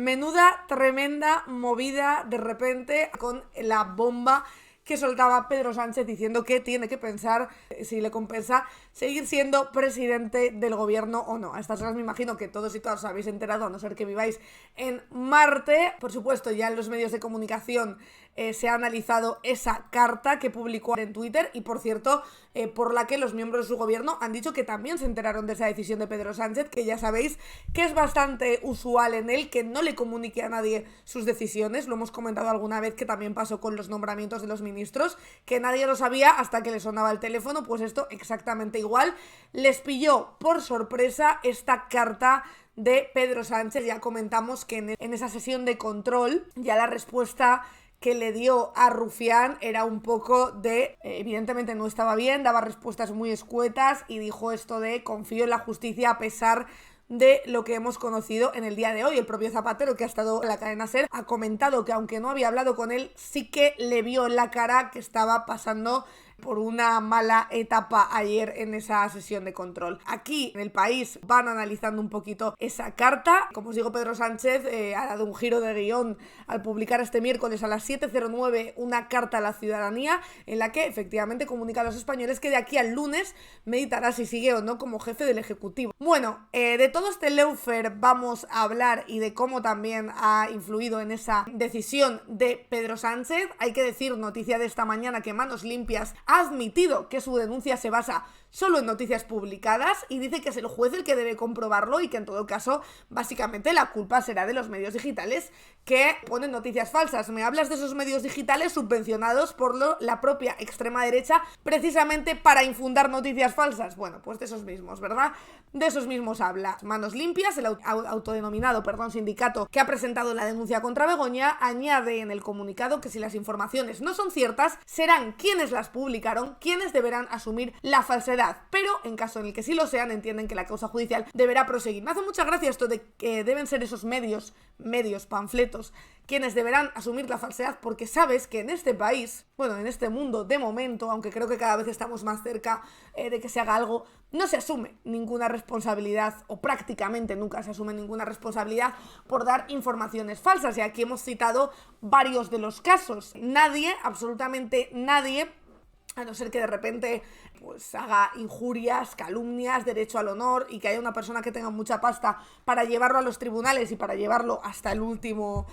Menuda tremenda movida de repente con la bomba que soltaba Pedro Sánchez diciendo que tiene que pensar si le compensa seguir siendo presidente del gobierno o no. A estas horas me imagino que todos y todas os habéis enterado, a no ser que viváis en Marte. Por supuesto, ya en los medios de comunicación se ha analizado esa carta que publicó en Twitter y, por cierto, por la que los miembros de su gobierno han dicho que también se enteraron de esa decisión de Pedro Sánchez, que ya sabéis que es bastante usual en él que no le comunique a nadie sus decisiones. Lo hemos comentado alguna vez que también pasó con los nombramientos de los ministros, que nadie lo sabía hasta que le sonaba el teléfono. Pues esto exactamente igual. Les pilló por sorpresa esta carta de Pedro Sánchez. Ya comentamos que en esa sesión de control ya la respuesta que le dio a Rufián era un poco de, evidentemente no estaba bien, daba respuestas muy escuetas y dijo esto de confío en la justicia a pesar de lo que hemos conocido en el día de hoy. El propio Zapatero, que ha estado en la cadena SER, ha comentado que aunque no había hablado con él, sí que le vio en la cara que estaba pasando por una mala etapa ayer en esa sesión de control. Aquí en El País van analizando un poquito esa carta. Como os digo, Pedro Sánchez ha dado un giro de guión al publicar este miércoles a las 7:09 una carta a la ciudadanía en la que efectivamente comunica a los españoles que de aquí al lunes meditará si sigue o no como jefe del Ejecutivo. Bueno, de todo este lawfare vamos a hablar y de cómo también ha influido en esa decisión de Pedro Sánchez. Hay que decir, noticia de esta mañana, que Manos Limpias ha admitido que su denuncia se basa solo en noticias publicadas y dice que es el juez el que debe comprobarlo y que en todo caso básicamente la culpa será de los medios digitales que ponen noticias falsas. Me hablas de esos medios digitales subvencionados por la propia extrema derecha precisamente para infundar noticias falsas. Bueno, pues de esos mismos, ¿verdad? De esos mismos habla Manos Limpias, el autodenominado sindicato que ha presentado la denuncia contra Begoña. Añade en el comunicado que si las informaciones no son ciertas, serán quienes las publicaron quienes deberán asumir la falsedad, pero en caso en el que sí lo sean, entienden que la causa judicial deberá proseguir. Me hace mucha gracia esto de que deben ser esos medios, panfletos, quienes deberán asumir la falsedad, porque sabes que en este país, bueno, en este mundo, de momento, aunque creo que cada vez estamos más cerca de que se haga algo, no se asume ninguna responsabilidad, o prácticamente nunca se asume ninguna responsabilidad por dar informaciones falsas, y aquí hemos citado varios de los casos. Nadie, absolutamente nadie, a no ser que de repente pues haga injurias, calumnias, derecho al honor y que haya una persona que tenga mucha pasta para llevarlo a los tribunales y para llevarlo hasta el último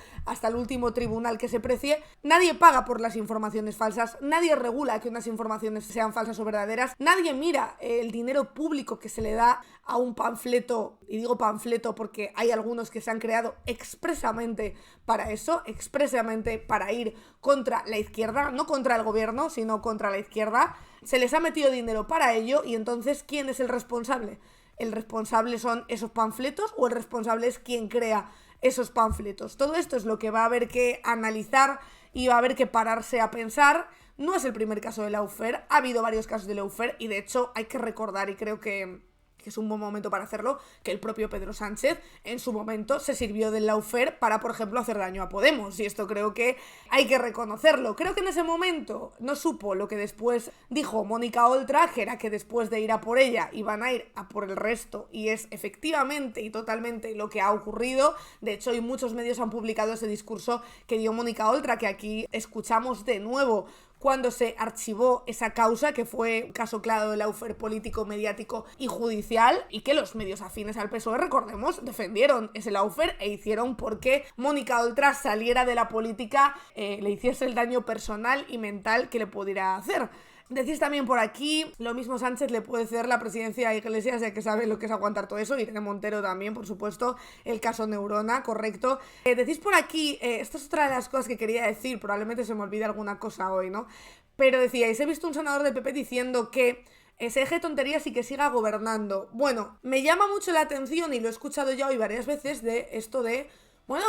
tribunal que se precie. Nadie paga por las informaciones falsas, nadie regula que unas informaciones sean falsas o verdaderas, nadie mira el dinero público que se le da a un panfleto, y digo panfleto porque hay algunos que se han creado expresamente para eso, expresamente para ir contra la izquierda, no contra el gobierno, sino contra la izquierda. Se les ha metido dinero para ello y entonces ¿quién es el responsable? ¿El responsable son esos panfletos o el responsable es quien crea esos panfletos? Todo esto es lo que va a haber que analizar y va a haber que pararse a pensar. No es el primer caso de lawfare, ha habido varios casos de lawfare y de hecho hay que recordar, y creo que es un buen momento para hacerlo, que el propio Pedro Sánchez en su momento se sirvió del lawfare para, por ejemplo, hacer daño a Podemos, y esto creo que hay que reconocerlo. Creo que en ese momento no supo lo que después dijo Mónica Oltra, que era que después de ir a por ella iban a ir a por el resto, y es efectivamente y totalmente lo que ha ocurrido. De hecho, hoy muchos medios han publicado ese discurso que dio Mónica Oltra, que aquí escuchamos de nuevo cuando se archivó esa causa, que fue un caso claro de lawfare político, mediático y judicial, y que los medios afines al PSOE, recordemos, defendieron ese lawfare e hicieron porque Mónica Oltra saliera de la política, le hiciese el daño personal y mental que le pudiera hacer. Decís también por aquí, lo mismo Sánchez le puede ceder la presidencia a Iglesias, ya que sabe lo que es aguantar todo eso. Irene Montero también, por supuesto, el caso Neurona, correcto. Decís por aquí, esta es otra de las cosas que quería decir, probablemente se me olvide alguna cosa hoy, ¿no? Pero decíais, he visto un senador del PP diciendo que se deje tonterías y que siga gobernando. Bueno, me llama mucho la atención, y lo he escuchado ya hoy varias veces, de esto de, bueno,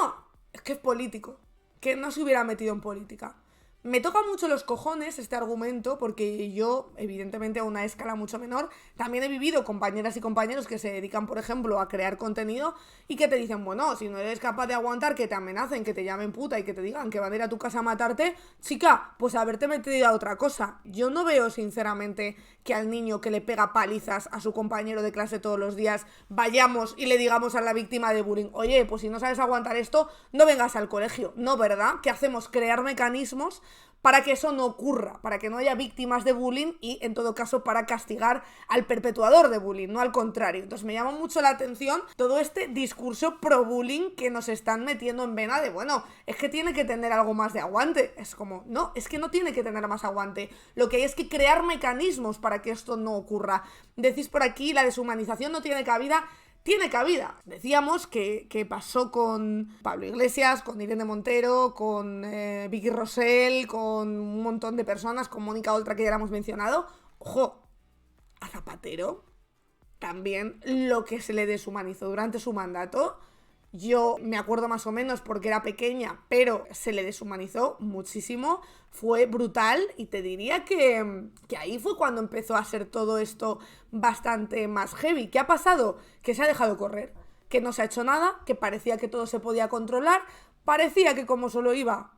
es que es político, que no se hubiera metido en política. Me toca mucho los cojones este argumento porque yo, evidentemente a una escala mucho menor, también he vivido compañeras y compañeros que se dedican, por ejemplo, a crear contenido y que te dicen, bueno, si no eres capaz de aguantar que te amenacen, que te llamen puta y que te digan que van a ir a tu casa a matarte, chica, pues haberte metido a otra cosa. Yo no veo, sinceramente, que al niño que le pega palizas a su compañero de clase todos los días vayamos y le digamos a la víctima de bullying, oye, pues si no sabes aguantar esto, no vengas al colegio. No, ¿verdad? ¿Qué hacemos? Crear mecanismos para que eso no ocurra, para que no haya víctimas de bullying y, en todo caso, para castigar al perpetuador de bullying, no al contrario. Entonces me llama mucho la atención todo este discurso pro-bullying que nos están metiendo en vena de, bueno, es que tiene que tener algo más de aguante. Es como, no, es que no tiene que tener más aguante. Lo que hay es que crear mecanismos para que esto no ocurra. Decís por aquí, la deshumanización no tiene cabida. Tiene cabida. Decíamos que pasó con Pablo Iglesias, con Irene Montero, con Vicky Rosell, con un montón de personas, con Mónica Oltra que ya la hemos mencionado. Ojo, a Zapatero también lo que se le deshumanizó durante su mandato. Yo me acuerdo más o menos porque era pequeña, pero se le deshumanizó muchísimo, fue brutal y te diría que ahí fue cuando empezó a ser todo esto bastante más heavy. ¿Qué ha pasado? Que se ha dejado correr, que no se ha hecho nada, que parecía que todo se podía controlar, parecía que como solo iba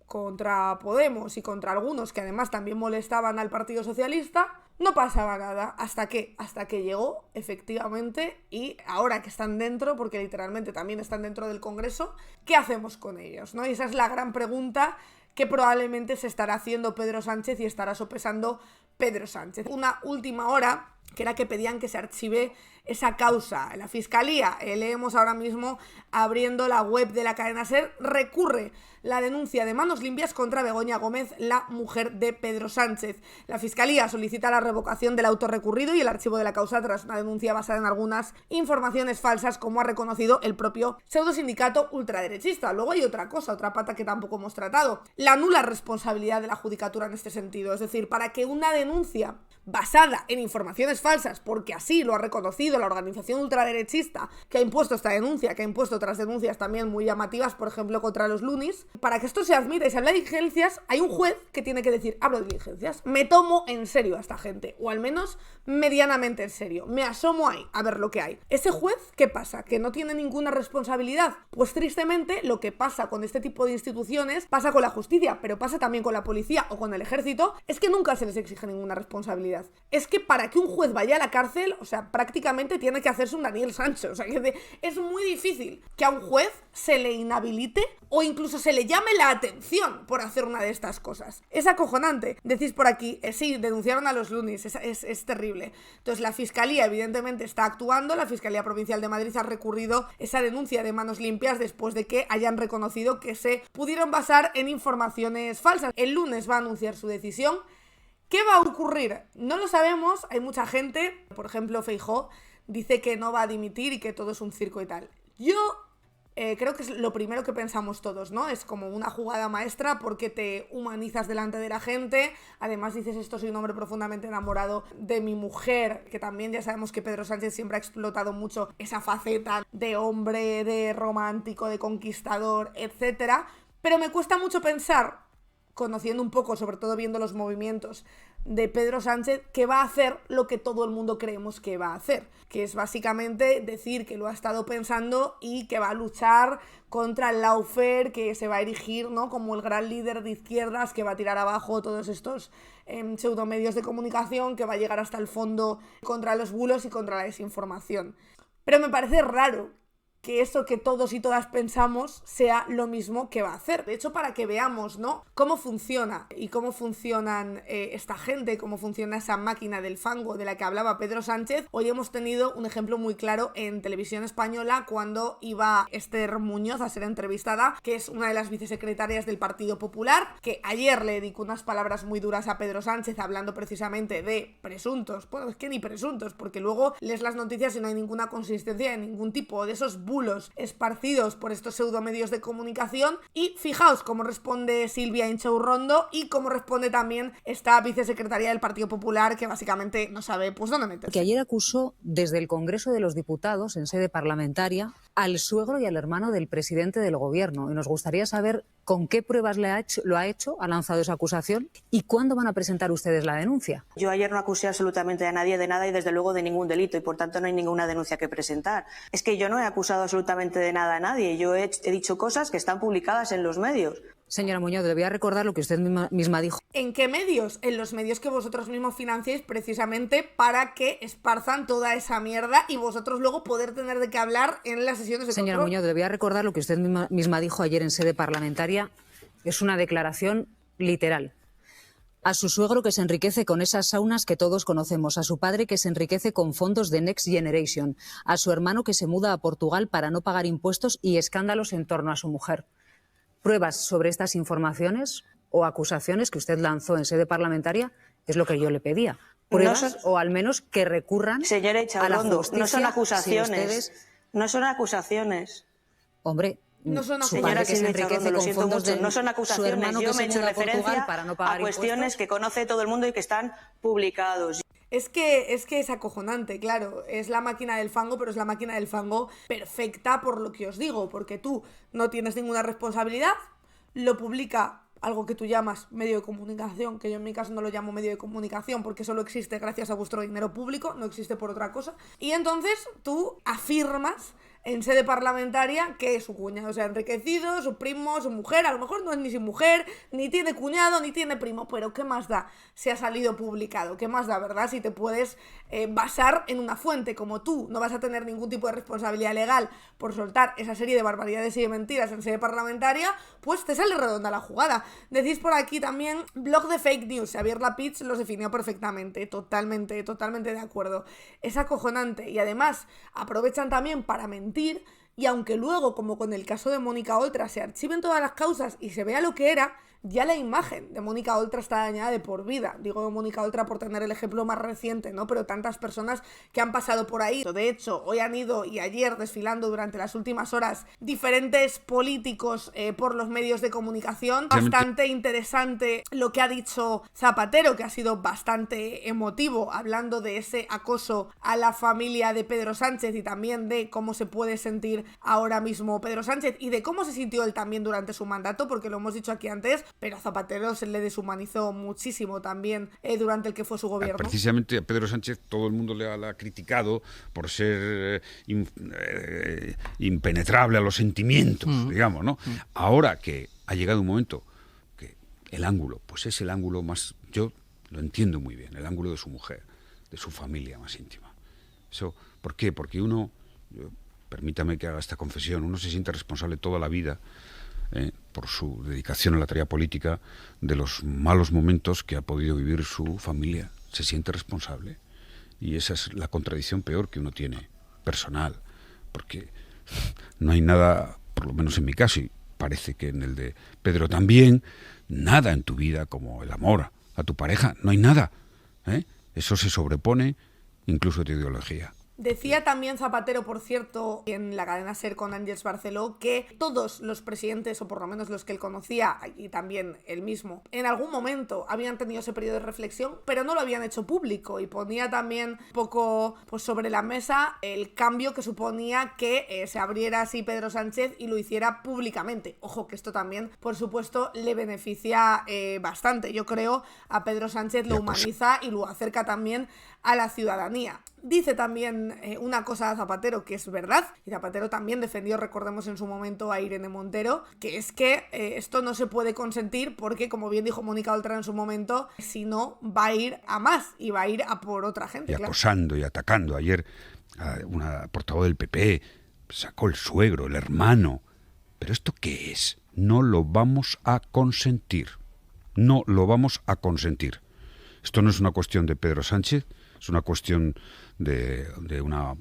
contra Podemos y contra algunos que además también molestaban al Partido Socialista, no pasaba nada. ¿Hasta qué? Hasta que llegó, efectivamente, y ahora que están dentro, porque literalmente también están dentro del Congreso, ¿qué hacemos con ellos? ¿No? Y esa es la gran pregunta que probablemente se estará haciendo Pedro Sánchez y estará sopesando Pedro Sánchez. Una última hora, que era que pedían que se archive esa causa. La Fiscalía, leemos ahora mismo abriendo la web de la cadena SER, recurre la denuncia de manos limpias contra Begoña Gómez, la mujer de Pedro Sánchez. La Fiscalía solicita la revocación del auto recurrido y el archivo de la causa tras una denuncia basada en algunas informaciones falsas, como ha reconocido el propio pseudosindicato ultraderechista. Luego hay otra cosa, otra pata que tampoco hemos tratado, la nula responsabilidad de la judicatura en este sentido. Es decir, para que una denuncia basada en informaciones falsas, porque así lo ha reconocido la organización ultraderechista que ha impuesto esta denuncia, que ha impuesto otras denuncias también muy llamativas, por ejemplo contra los Lunis, para que esto se admita y se hable de diligencias, hay un juez que tiene que decir, hablo de diligencias, me tomo en serio a esta gente, o al menos medianamente en serio, me asomo ahí a ver lo que hay. Ese juez, ¿qué pasa? ¿Que no tiene ninguna responsabilidad? Pues tristemente lo que pasa con este tipo de instituciones pasa con la justicia, pero pasa también con la policía o con el ejército, es que nunca se les exige ninguna responsabilidad. Es que para que un juez vaya a la cárcel, o sea, prácticamente tiene que hacerse un Daniel Sancho, o sea, es muy difícil que a un juez se le inhabilite o incluso se le llame la atención por hacer una de estas cosas. Es acojonante. Decís por aquí, sí, denunciaron a los Lunis, es terrible. Entonces la Fiscalía evidentemente está actuando, la Fiscalía Provincial de Madrid ha recurrido esa denuncia de manos limpias después de que hayan reconocido que se pudieron basar en informaciones falsas. El lunes va a anunciar su decisión. ¿Qué va a ocurrir? No lo sabemos, hay mucha gente, por ejemplo Feijóo, dice que no va a dimitir y que todo es un circo y tal. Yo creo que es lo primero que pensamos todos, ¿no? Es como una jugada maestra porque te humanizas delante de la gente, además dices esto, soy un hombre profundamente enamorado de mi mujer, que también ya sabemos que Pedro Sánchez siempre ha explotado mucho esa faceta de hombre, de romántico, de conquistador, etcétera, pero me cuesta mucho pensar, conociendo un poco, sobre todo viendo los movimientos de Pedro Sánchez, que va a hacer lo que todo el mundo creemos que va a hacer, que es básicamente decir que lo ha estado pensando y que va a luchar contra el lawfare, que se va a erigir, ¿no?, como el gran líder de izquierdas, que va a tirar abajo todos estos pseudomedios de comunicación, que va a llegar hasta el fondo contra los bulos y contra la desinformación. Pero me parece raro que eso que todos y todas pensamos sea lo mismo que va a hacer. De hecho, para que veamos, ¿no?, cómo funciona y cómo funcionan esta gente, cómo funciona esa máquina del fango de la que hablaba Pedro Sánchez, hoy hemos tenido un ejemplo muy claro en Televisión Española cuando iba Esther Muñoz a ser entrevistada, que es una de las vicesecretarias del Partido Popular, que ayer le dedicó unas palabras muy duras a Pedro Sánchez hablando precisamente de presuntos, bueno, es que ni presuntos, porque luego lees las noticias y no hay ninguna consistencia de ningún tipo, de esos bulos esparcidos por estos pseudomedios de comunicación. Y fijaos cómo responde Silvia Inchaurrondo y cómo responde también esta vicesecretaria del Partido Popular, que básicamente no sabe pues dónde meterse. Que ayer acusó desde el Congreso de los Diputados, en sede parlamentaria, al suegro y al hermano del presidente del Gobierno. Y nos gustaría saber con qué pruebas lo ha hecho, ha lanzado esa acusación, y cuándo van a presentar ustedes la denuncia. Yo ayer no acusé absolutamente a nadie de nada y desde luego de ningún delito, y por tanto no hay ninguna denuncia que presentar. Es que yo no he acusado absolutamente de nada a nadie. Yo he dicho cosas que están publicadas en los medios. Señora Muñoz, le voy a recordar lo que usted misma dijo. ¿En qué medios? En los medios que vosotros mismos financiáis precisamente para que esparzan toda esa mierda y vosotros luego poder tener de qué hablar en las sesiones de Señora control. Muñoz, le voy a recordar lo que usted misma dijo ayer en sede parlamentaria. Es una declaración literal. A su suegro, que se enriquece con esas saunas que todos conocemos, a su padre, que se enriquece con fondos de Next Generation, a su hermano, que se muda a Portugal para no pagar impuestos, y escándalos en torno a su mujer. Pruebas sobre estas informaciones o acusaciones que usted lanzó en sede parlamentaria es lo que yo le pedía. Pruebas o al menos que recurran Señora Inchaurrondo, a la justicia. no son acusaciones. Si ustedes... No son acusaciones. Hombre, no son su padre que se enriquece con fondos de no son acusaciones. su hermano Yo que me he se hecho muda a Portugal referencia para no pagar a cuestiones impuestos. que conoce todo el mundo y que están publicados. Es que es acojonante, claro, es la máquina del fango, pero es la máquina del fango perfecta por lo que os digo, porque tú no tienes ninguna responsabilidad, lo publica algo que tú llamas medio de comunicación, que yo en mi caso no lo llamo medio de comunicación porque solo existe gracias a vuestro dinero público, no existe por otra cosa, y entonces tú afirmas en sede parlamentaria que su cuñado se ha enriquecido, su primo, su mujer, a lo mejor no es ni su mujer, ni tiene cuñado, ni tiene primo, pero ¿qué más da si ha salido publicado? ¿Qué más da, verdad? Si te puedes basar en una fuente, como tú no vas a tener ningún tipo de responsabilidad legal por soltar esa serie de barbaridades y de mentiras en sede parlamentaria, pues te sale redonda la jugada. Decís por aquí también, blog de fake news, Xavier Lapitz los definió perfectamente, totalmente de acuerdo. Es acojonante y además aprovechan también para mentir. Y aunque luego, como con el caso de Mónica Oltra, se archiven todas las causas y se vea lo que era, ya la imagen de Mónica Oltra está dañada de por vida. Digo de Mónica Oltra por tener el ejemplo más reciente, ¿no? Pero tantas personas que han pasado por ahí. De hecho, hoy han ido y ayer desfilando durante las últimas horas diferentes políticos por los medios de comunicación. Bastante interesante lo que ha dicho Zapatero, que ha sido bastante emotivo, hablando de ese acoso a la familia de Pedro Sánchez y también de cómo se puede sentir ahora mismo Pedro Sánchez y de cómo se sintió él también durante su mandato, porque lo hemos dicho aquí antes, pero a Zapatero se le deshumanizó muchísimo también durante el que fue su gobierno. Precisamente a Pedro Sánchez todo el mundo le ha criticado por ser impenetrable a los sentimientos, digamos, ¿no? Ahora que ha llegado un momento que el ángulo, pues es el ángulo más, yo lo entiendo muy bien, el ángulo de su mujer, de su familia más íntima. Eso, ¿por qué? Porque permítame que haga esta confesión, uno se siente responsable toda la vida por su dedicación a la tarea política de los malos momentos que ha podido vivir su familia. Se siente responsable. Y esa es la contradicción peor que uno tiene, personal. Porque no hay nada, por lo menos en mi caso, y parece que en el de Pedro también, nada en tu vida como el amor a tu pareja. No hay nada. Eso se sobrepone incluso a tu ideología. Decía también Zapatero, por cierto, en la cadena SER con Àngels Barceló, que todos los presidentes, o por lo menos los que él conocía, y también él mismo, en algún momento habían tenido ese periodo de reflexión, pero no lo habían hecho público. Y ponía también un poco pues, sobre la mesa el cambio que suponía que se abriera así Pedro Sánchez y lo hiciera públicamente. Ojo, que esto también, por supuesto, le beneficia bastante. Yo creo a Pedro Sánchez lo humaniza y lo acerca también a la ciudadanía. Dice también una cosa a Zapatero que es verdad, y Zapatero también defendió, recordemos en su momento, a Irene Montero, que es que esto no se puede consentir porque, como bien dijo Mónica Oltra en su momento, si no, va a ir a más y va a ir a por otra gente. Y acosando y atacando. Ayer a una portavoz del PP sacó el suegro, el hermano. ¿Pero esto qué es? No lo vamos a consentir. No lo vamos a consentir. Esto no es una cuestión de Pedro Sánchez, es una cuestión de una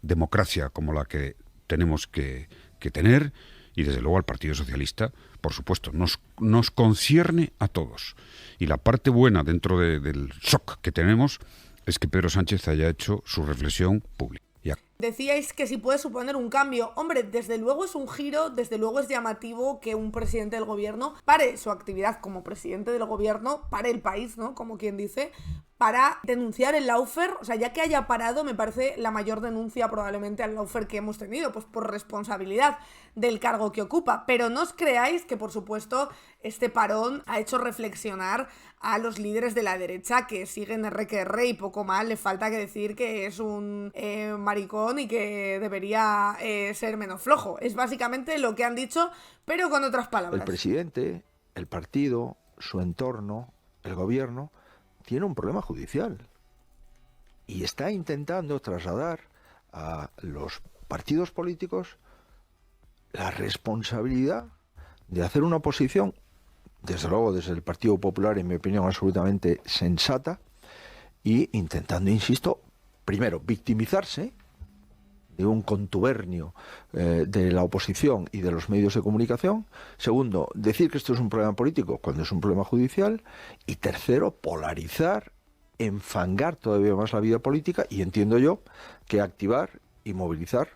democracia como la que tenemos que tener, y desde luego al Partido Socialista, por supuesto, nos concierne a todos. Y la parte buena dentro del shock que tenemos es que Pedro Sánchez haya hecho su reflexión pública. Decíais que si puede suponer un cambio. Hombre, desde luego es un giro, desde luego es llamativo que un presidente del gobierno pare su actividad como presidente del gobierno, pare el país, ¿no? Como quien dice, para denunciar el lawfare. O sea, ya que haya parado, me parece la mayor denuncia probablemente al lawfare que hemos tenido, pues por responsabilidad del cargo que ocupa. Pero no os creáis que, por supuesto, este parón ha hecho reflexionar a los líderes de la derecha, que siguen RQR y poco más. Le falta que decir que es un maricón y que debería ser menos flojo. Es básicamente lo que han dicho, pero con otras palabras. El presidente, el partido, su entorno, el gobierno, tiene un problema judicial y está intentando trasladar a los partidos políticos la responsabilidad de hacer una oposición, desde luego desde el Partido Popular, en mi opinión, absolutamente sensata, y intentando, insisto, primero, victimizarse de un contubernio de la oposición y de los medios de comunicación. Segundo, decir que esto es un problema político cuando es un problema judicial. Y tercero, polarizar, enfangar todavía más la vida política, y entiendo yo que activar y movilizar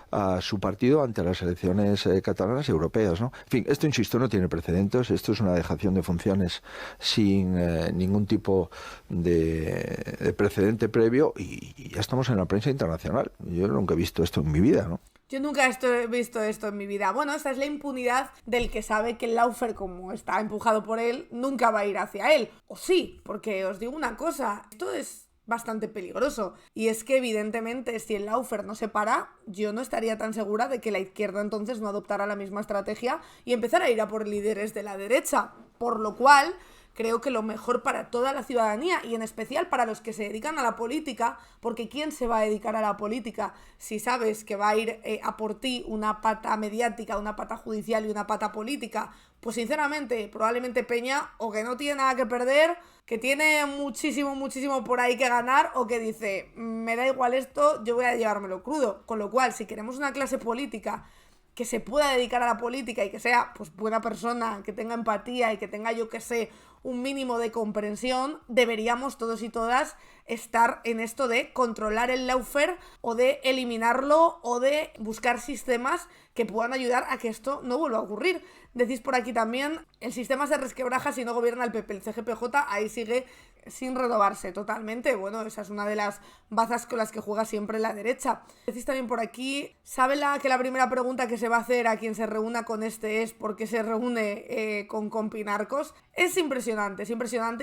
a su partido ante las elecciones catalanas y europeas, ¿no? En fin, esto, insisto, no tiene precedentes. Esto es una dejación de funciones sin ningún tipo de precedente previo, y ya estamos en la prensa internacional. Yo nunca he visto esto en mi vida, ¿no? Yo nunca he visto esto en mi vida. Bueno, esta es la impunidad del que sabe que el lawfare, como está empujado por él, nunca va a ir hacia él. O sí, porque os digo una cosa, esto es bastante peligroso, y es que evidentemente si el lawfare no se para, yo no estaría tan segura de que la izquierda entonces no adoptara la misma estrategia y empezara a ir a por líderes de la derecha, por lo cual creo que lo mejor para toda la ciudadanía, y en especial para los que se dedican a la política, porque ¿quién se va a dedicar a la política si sabes que va a ir a por ti una pata mediática, una pata judicial y una pata política? Pues sinceramente, probablemente Peña, o que no tiene nada que perder, que tiene muchísimo por ahí que ganar, o que dice, me da igual esto, yo voy a llevármelo crudo. Con lo cual, si queremos una clase política que se pueda dedicar a la política y que sea pues buena persona, que tenga empatía y que tenga, yo que sé, un mínimo de comprensión, deberíamos todos y todas estar en esto de controlar el lawfare, o de eliminarlo, o de buscar sistemas que puedan ayudar a que esto no vuelva a ocurrir. Decís por aquí también, el sistema se resquebraja si no gobierna el PP. El CGPJ ahí sigue sin renovarse totalmente. Bueno, esa es una de las bazas con las que juega siempre la derecha. Decís también por aquí, ¿sabe que la primera pregunta que se va a hacer a quien se reúna con este es por qué se reúne con compinarcos? Es impresionante,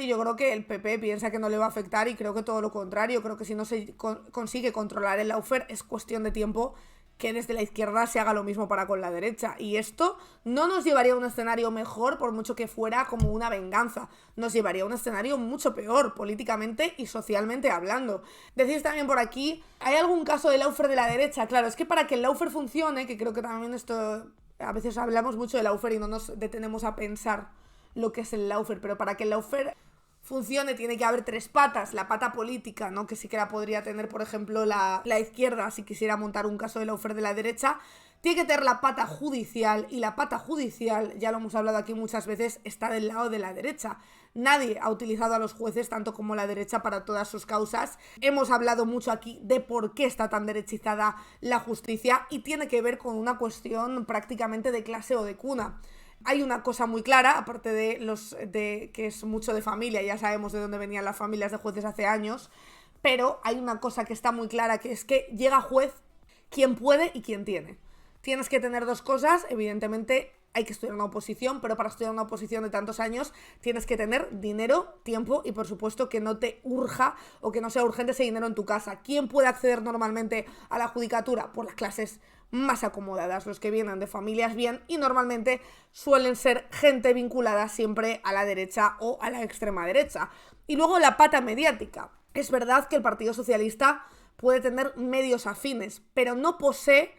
y yo creo que el PP piensa que no le va a afectar, y creo que todo lo contrario. Creo que si no se consigue controlar el lawfare, es cuestión de tiempo que desde la izquierda se haga lo mismo para con la derecha, y esto no nos llevaría a un escenario mejor, por mucho que fuera como una venganza, nos llevaría a un escenario mucho peor, políticamente y socialmente hablando. Decís también por aquí, ¿hay algún caso de lawfare de la derecha? Claro, es que para que el lawfare funcione, que creo que también esto, a veces hablamos mucho de lawfare y no nos detenemos a pensar lo que es el lawfare, pero para que el lawfare funcione tiene que haber tres patas: la pata política, ¿no?, que sí que la podría tener, por ejemplo, la izquierda si quisiera montar un caso de lawfare de la derecha. Tiene que tener la pata judicial, y la pata judicial, ya lo hemos hablado aquí muchas veces, está del lado de la derecha. Nadie ha utilizado a los jueces tanto como la derecha para todas sus causas. Hemos hablado mucho aquí de por qué está tan derechizada la justicia, y tiene que ver con una cuestión prácticamente de clase o de cuna. Hay una cosa muy clara, aparte de que es mucho de familia, ya sabemos de dónde venían las familias de jueces hace años, pero hay una cosa que está muy clara, que es que llega juez quien puede y quien tiene. Tienes que tener dos cosas, evidentemente hay que estudiar una oposición, pero para estudiar una oposición de tantos años tienes que tener dinero, tiempo, y por supuesto que no te urja o que no sea urgente ese dinero en tu casa. ¿Quién puede acceder normalmente a la judicatura? Pues las clases más acomodadas, los que vienen de familias bien, y normalmente suelen ser gente vinculada siempre a la derecha o a la extrema derecha. Y luego la pata mediática. Es verdad que el Partido Socialista puede tener medios afines, pero no posee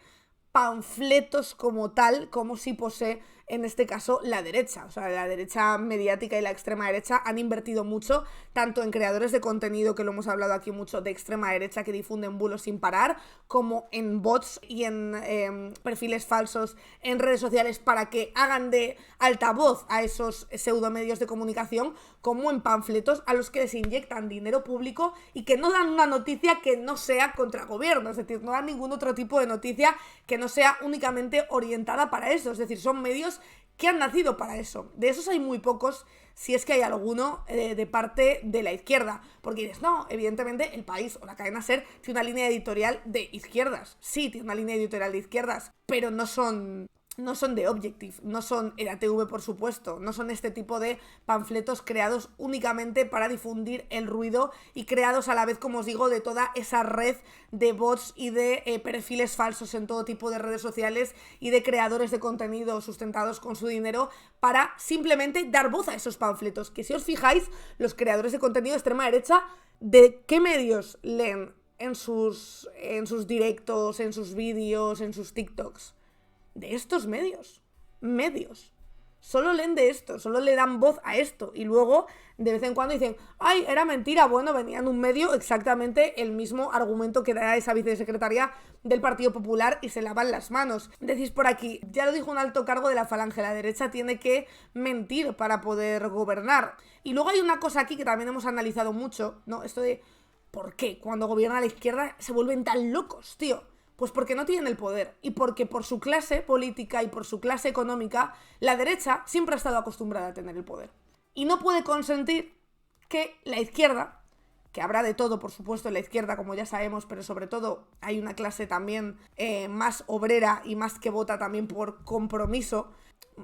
panfletos como tal, como sí posee en este caso la derecha. O sea, la derecha mediática y la extrema derecha han invertido mucho, tanto en creadores de contenido, que lo hemos hablado aquí mucho, de extrema derecha que difunden bulos sin parar, como en bots y en perfiles falsos en redes sociales para que hagan de altavoz a esos pseudomedios de comunicación, como en panfletos a los que les inyectan dinero público y que no dan una noticia que no sea contra gobierno, es decir, no dan ningún otro tipo de noticia que no sea únicamente orientada para eso, es decir, son medios que han nacido para eso. De esos hay muy pocos, si es que hay alguno, de parte de la izquierda, porque dices, no, evidentemente El País o la cadena SER tiene una línea editorial de izquierdas, sí, tiene una línea editorial de izquierdas, pero no son de Objective, no son ERATV, por supuesto, no son este tipo de panfletos creados únicamente para difundir el ruido y creados a la vez, como os digo, de toda esa red de bots y de perfiles falsos en todo tipo de redes sociales y de creadores de contenido sustentados con su dinero para simplemente dar voz a esos panfletos. Que si os fijáis, los creadores de contenido de extrema derecha, ¿de qué medios leen en sus directos, en sus vídeos, en sus TikToks? De estos medios. Solo leen de esto, solo le dan voz a esto. Y luego, de vez en cuando dicen, ¡ay, era mentira! Bueno, venía en un medio exactamente el mismo argumento que da esa vicesecretaria del Partido Popular y se lavan las manos. Decís por aquí, ya lo dijo un alto cargo de la Falange, la derecha tiene que mentir para poder gobernar. Y luego hay una cosa aquí que también hemos analizado mucho, ¿no? Esto de, ¿por qué cuando gobierna la izquierda se vuelven tan locos, tío? Pues porque no tienen el poder y porque por su clase política y por su clase económica, la derecha siempre ha estado acostumbrada a tener el poder. Y no puede consentir que la izquierda, que habrá de todo, por supuesto, en la izquierda, como ya sabemos, pero sobre todo hay una clase también más obrera y más que vota también por compromiso,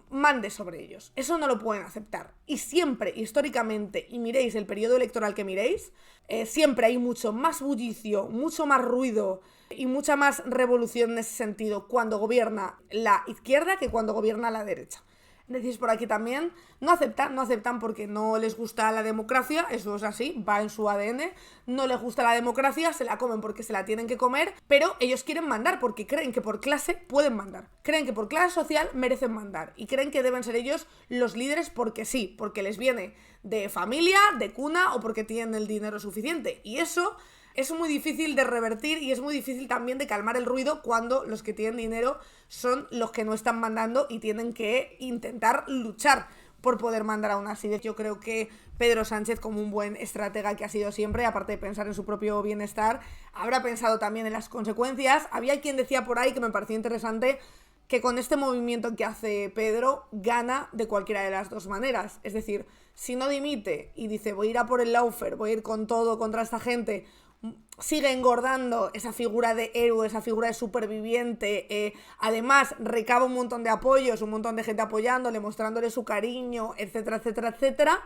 mande sobre ellos. Eso no lo pueden aceptar. Y siempre, históricamente, y miréis el periodo electoral que miréis, siempre hay mucho más bullicio, mucho más ruido y mucha más revolución en ese sentido cuando gobierna la izquierda que cuando gobierna la derecha. Decís por aquí también, no aceptan porque no les gusta la democracia, eso es así, va en su ADN, no les gusta la democracia, se la comen porque se la tienen que comer, pero ellos quieren mandar porque creen que por clase pueden mandar, creen que por clase social merecen mandar y creen que deben ser ellos los líderes porque sí, porque les viene de familia, de cuna o porque tienen el dinero suficiente. Y eso es muy difícil de revertir y es muy difícil también de calmar el ruido cuando los que tienen dinero son los que no están mandando y tienen que intentar luchar por poder mandar aún así. Yo creo que Pedro Sánchez, como un buen estratega que ha sido siempre, aparte de pensar en su propio bienestar, habrá pensado también en las consecuencias. Había quien decía por ahí, que me pareció interesante, que con este movimiento que hace Pedro gana de cualquiera de las dos maneras. Es decir, si no dimite y dice voy a ir a por el lawfare, voy a ir con todo contra esta gente, sigue engordando esa figura de héroe, esa figura de superviviente, además recaba un montón de apoyos, un montón de gente apoyándole, mostrándole su cariño, etcétera, etcétera, etcétera.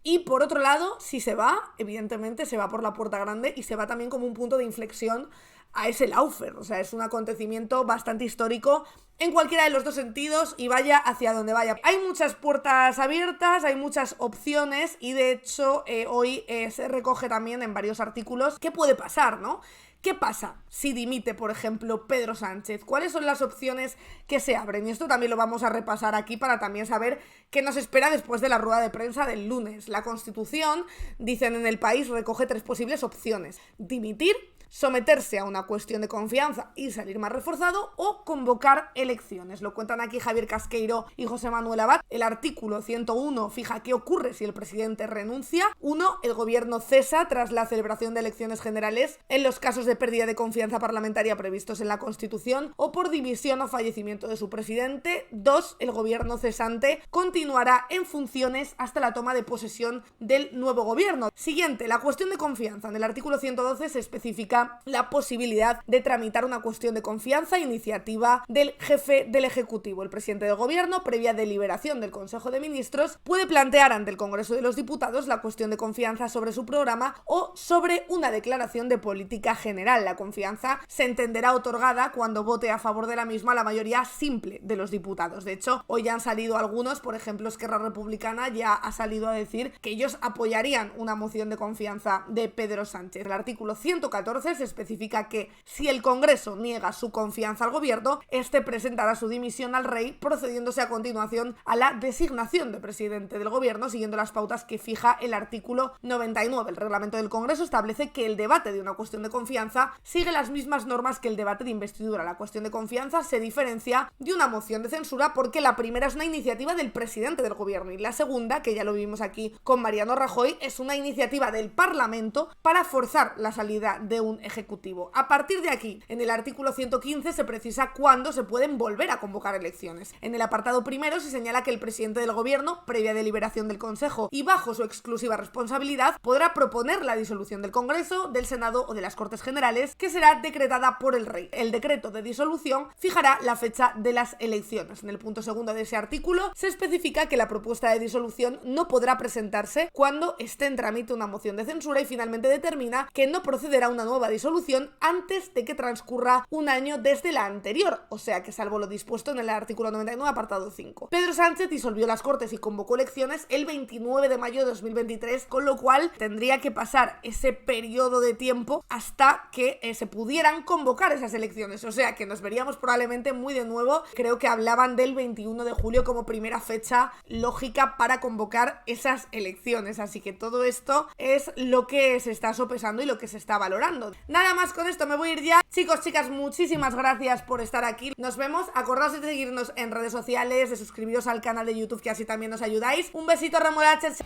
Y por otro lado, si se va, evidentemente se va por la puerta grande y se va también como un punto de inflexión a ese lawfare. O sea, es un acontecimiento bastante histórico en cualquiera de los dos sentidos y vaya hacia donde vaya. Hay muchas puertas abiertas, hay muchas opciones y de hecho hoy se recoge también en varios artículos qué puede pasar, ¿no? ¿Qué pasa si dimite, por ejemplo, Pedro Sánchez? ¿Cuáles son las opciones que se abren? Y esto también lo vamos a repasar aquí para también saber qué nos espera después de la rueda de prensa del lunes. La Constitución, dicen en El País, recoge 3 posibles opciones: dimitir, someterse a una cuestión de confianza y salir más reforzado, o convocar elecciones. Lo cuentan aquí Javier Casqueiro y José Manuel Abad. El artículo 101 fija qué ocurre si el presidente renuncia. 1. El gobierno cesa tras la celebración de elecciones generales en los casos de pérdida de confianza parlamentaria previstos en la Constitución o por dimisión o fallecimiento de su presidente. 2. El gobierno cesante continuará en funciones hasta la toma de posesión del nuevo gobierno. Siguiente, la cuestión de confianza. En el artículo 112 se especifica la posibilidad de tramitar una cuestión de confianza a iniciativa del jefe del Ejecutivo. El presidente del Gobierno, previa deliberación del Consejo de Ministros, puede plantear ante el Congreso de los Diputados la cuestión de confianza sobre su programa o sobre una declaración de política general. La confianza se entenderá otorgada cuando vote a favor de la misma la mayoría simple de los diputados. De hecho, hoy ya han salido algunos, por ejemplo, Esquerra Republicana ya ha salido a decir que ellos apoyarían una moción de confianza de Pedro Sánchez. El artículo 114 14 se especifica que si el Congreso niega su confianza al gobierno, este presentará su dimisión al rey, procediéndose a continuación a la designación de presidente del gobierno, siguiendo las pautas que fija el artículo 99. El reglamento del Congreso establece que el debate de una cuestión de confianza sigue las mismas normas que el debate de investidura. La cuestión de confianza se diferencia de una moción de censura porque la primera es una iniciativa del presidente del gobierno y la segunda, que ya lo vimos aquí con Mariano Rajoy, es una iniciativa del Parlamento para forzar la salida de un ejecutivo. A partir de aquí, en el artículo 115 se precisa cuándo se pueden volver a convocar elecciones. En el apartado primero se señala que el presidente del gobierno, previa deliberación del Consejo y bajo su exclusiva responsabilidad, podrá proponer la disolución del Congreso, del Senado o de las Cortes Generales, que será decretada por el rey. El decreto de disolución fijará la fecha de las elecciones. En el punto segundo de ese artículo se especifica que la propuesta de disolución no podrá presentarse cuando esté en trámite una moción de censura y finalmente determina que no procederá a una nueva disolución antes de que transcurra un año desde la anterior, o sea que salvo lo dispuesto en el artículo 99 apartado 5. Pedro Sánchez disolvió las Cortes y convocó elecciones el 29 de mayo de 2023, con lo cual tendría que pasar ese periodo de tiempo hasta que se pudieran convocar esas elecciones, o sea que nos veríamos probablemente muy de nuevo. Creo que hablaban del 21 de julio como primera fecha lógica para convocar esas elecciones, así que todo esto es lo que se está sopesando y lo que se está valorando. Nada más, con esto me voy a ir ya. Chicos, chicas, muchísimas gracias por estar aquí. Nos vemos. Acordaos de seguirnos en redes sociales, de suscribiros al canal de YouTube, que así también nos ayudáis. Un besito, remolaches.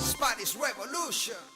Spanish Revolution.